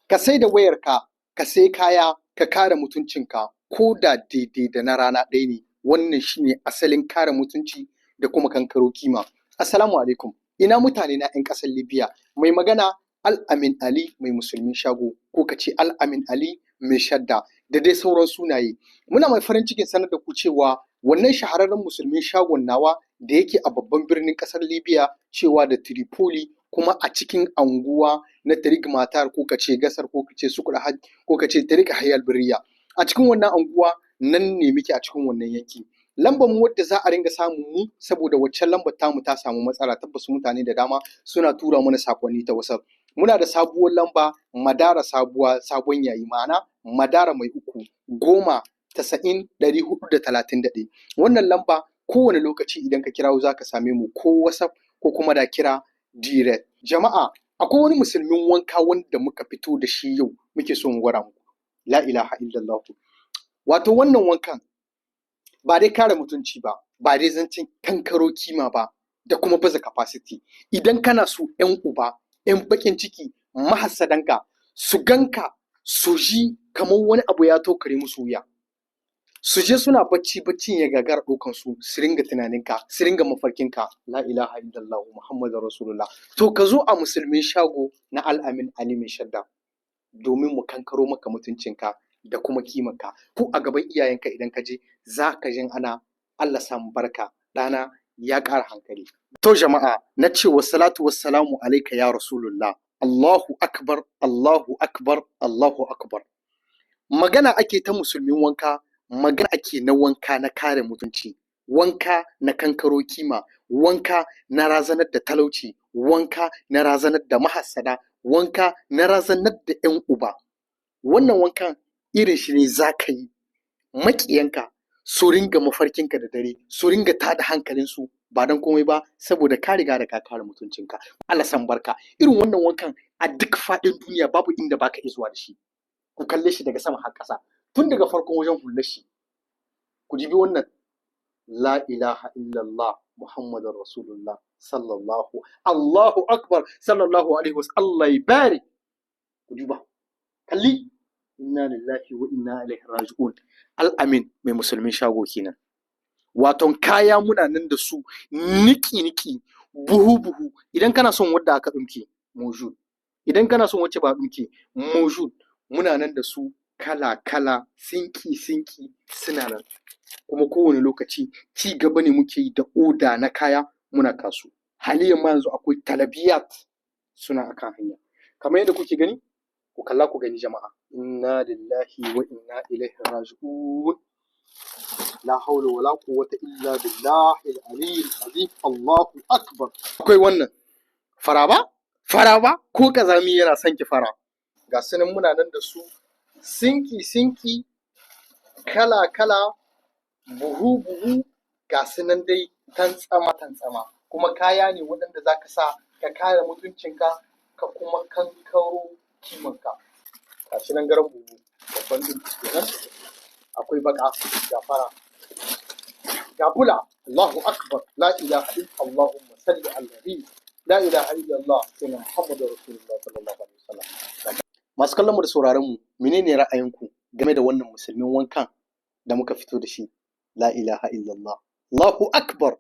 ka sai da wayarka, ka sai kaya, ka kare mutuncinka ko da daidai da na rana ɗaya ne. Wannan shine asalin kare mutunci da kuma kankaro kima. Assalamu alaikum, ina mutane na 'yan ƙasar Libya, mai magana Al-Amin Ali mai musulmin shago, ko ka ce Al-Amin Ali mai shadda da dai sauran sunaye. Muna mai farin cikin sanar da ku cewa wannan shahararren musulmin shagon nawa da yake a babban birnin ƙasar Libya cewa da Tripoli, kuma a cikin anguwa na Tarik Matar, ko ka ce Gasar, ko ka ce Sukurhaj, ko ka ce Tarik Hayal Birriya. A cikin wannan anguwa nan ne muke, a cikin wannan yanki. Lambar mu wadda za a ringa samun mu, saboda waccan lambar tamu ta samu matsala, tabbas mutane da dama suna tura mana sakonni ta WhatsApp. Muna da sabuwar lamba Madara sabuwa, sabon yayi, ma'ana Madara mai uku 10 90 431. Wannan lamba kowane lokaci idan ka kirawo za ka same mu, ko WhatsApp ko kuma da kira direct. Jama'a, akwai wani musulmin wanka wanda muka fito da shi yau, muke so mu gwada muku. La ilaha illallah. Wato wannan wankan ba dai kare mutunci ba, ba dai zancen kankaro kima ba, da kuma baza capacity. Idan kana so 'yan uba, 'yan bakin ciki, mahassadanka su ganka, su ji kamar wani abu ya tokare musu wuya, su je suna bacci, baccin ya gagara ɗaukan su ringa tunaninka, su ringa mafarkinka. La ilaha illallah Muhammadur Rasulullah. To ka zo a musulmin shago na Al-Amin Ali mai shadda, domin mu kankaro maka mutuncinka da kuma kimanka. Ko a gaban iyayenka idan ka je, za ka jin ana Allah samu barka, ɗana ya ƙara hankali. To jama'a, na ce wassalatu wassalamu alaika ya Rasulullah. Allahu akbar, Allahu akbar, Allahu akbar. Magana ake ta musulmin wanka, magana ake na wanka na kare mutunci, wanka na kankaro kima, wanka na razanar da talauci, wanka na razanar da mahassada, wanka na razanar da 'yan uba. Wannan wankan irin shi ne za ka yi maƙiyanka su ringa mafarkinka da dare, su ringa tada hankalinsu, ba don komai ba, saboda ka riga da ka kare mutuncinka. Allah san barka. Irin wannan wankan a duk faɗin duniya babu inda baka iya zuwa da shi. Ku kalle shi daga sama har ƙasa, tun daga farkon wajen hular shi. Ku jibi wannan. La ilaha illallah Muhammadur Rasulullah sallallahu, Allahu akbar sallallahu alaihi wasallam. Allah ya bari. Ku duba, kalli. Inna lillahi wa inna ilaihi raji'un. Al-Amin mai musulmin shago kenan. Waton kaya muna nan da su niki-niki, buhu-buhu. Idan kana son wadda aka ɗumke, mujud. Idan kana son wacce ba ɗumke, mujud. Muna nan da su kala-kala, sinki-sinki, suna nan. Kuma kowane lokaci ci gaba ne muke yi da oda na kaya, muna kasu. Haliyan ma yanzu akwai talabiyat suna akan hanya. Kamar yadda kuke gani, ku kalla ku gani jama'a. Inna lillahi wa inna ilaihi raji'un. La haula wala quwwata illa billahi al-aliyyil azim. Allahu akbar. Akwai wannan faraba, faraba ko kazami yana son ki fara. Ga sunan muna nan da su sinki-sinki, kala-kala, buhu-buhu, ga sunan dai tantsama-tantsama. Kuma kaya ne waɗanda za ka sa ka kare mutuncinka, ka kuma kankaro kimanka. Ga shi nan garan buhu, babban ɗin kenan. Akwai baka, ga fara, ga bula. Allahu akbar. La ilaha illallah. Allahumma salli ala nabi. La ilaha illallah sayyidina Muhammadur Rasulullah sallallahu alaihi wasallam. Masu kallon mu da sauraron mu, menene ra'ayinku game da wannan musulmin wankan da muka fito da shi? La ilaha illallah. Allahu akbar.